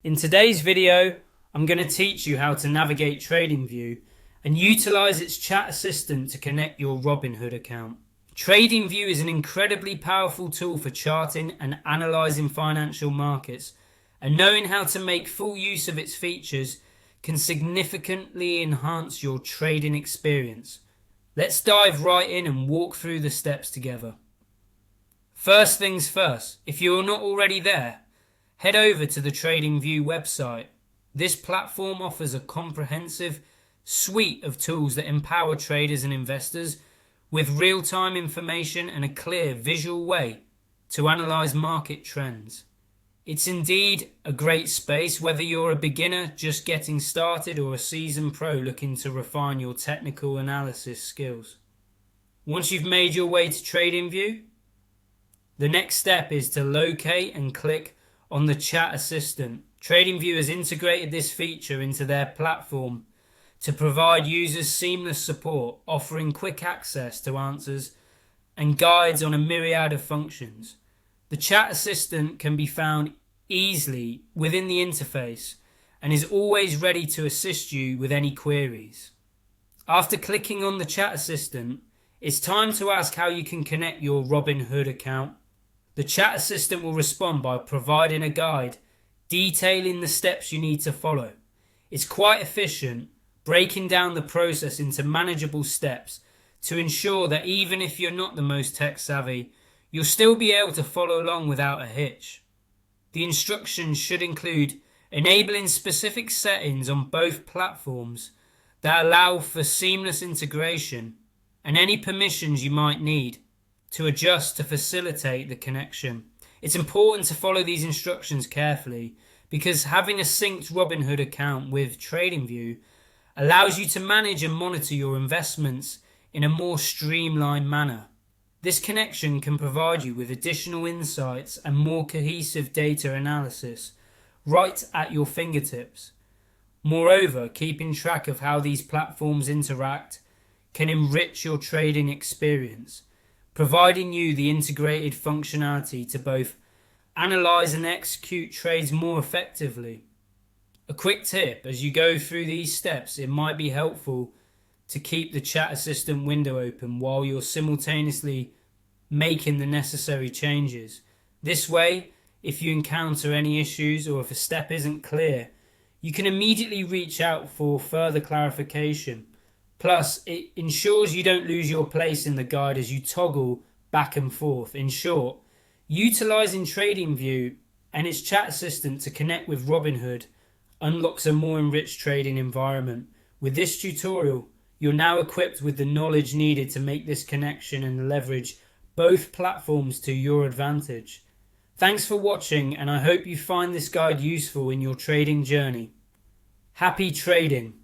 In today's video, I'm going to teach you how to navigate Tradingview and utilize its chat assistant to connect your Robinhood account. Tradingview is an incredibly powerful tool for charting and analyzing financial markets, and knowing how to make full use of its features can significantly enhance your trading experience. Let's dive right in and walk through the steps together. First things first, if you're not already there, head over to the Tradingview website. This platform offers a comprehensive suite of tools that empower traders and investors with real-time information and a clear visual way to analyze market trends. It's indeed a great space whether you're a beginner just getting started or a seasoned pro looking to refine your technical analysis skills. Once you've made your way to Tradingview, the next step is to locate and click on the chat assistant. Tradingview has integrated this feature into their platform to provide users seamless support, offering quick access to answers and guides on a myriad of functions. The chat assistant can be found easily within the interface and is always ready to assist you with any queries. After clicking on the chat assistant, it's time to ask how you can connect your Robinhood account. The chat assistant will respond by providing a guide detailing the steps you need to follow. It's quite efficient, breaking down the process into manageable steps to ensure that even if you're not the most tech savvy, you'll still be able to follow along without a hitch. The instructions should include enabling specific settings on both platforms that allow for seamless integration and any permissions you might need to adjust to facilitate the connection. It's important to follow these instructions carefully because having a synced Robinhood account with Tradingview allows you to manage and monitor your investments in a more streamlined manner. This connection can provide you with additional insights and more cohesive data analysis right at your fingertips. Moreover, keeping track of how these platforms interact can enrich your trading experience, providing you the integrated functionality to both analyze and execute trades more effectively. A quick tip: as you go through these steps, it might be helpful to keep the chat assistant window open while you're simultaneously making the necessary changes. This way, if you encounter any issues or if a step isn't clear, you can immediately reach out for further clarification. Plus, it ensures you don't lose your place in the guide as you toggle back and forth. In short, utilizing Tradingview and its chat assistant to connect with Robinhood unlocks a more enriched trading environment. With this tutorial, you're now equipped with the knowledge needed to make this connection and leverage both platforms to your advantage. Thanks for watching, and I hope you find this guide useful in your trading journey. Happy trading!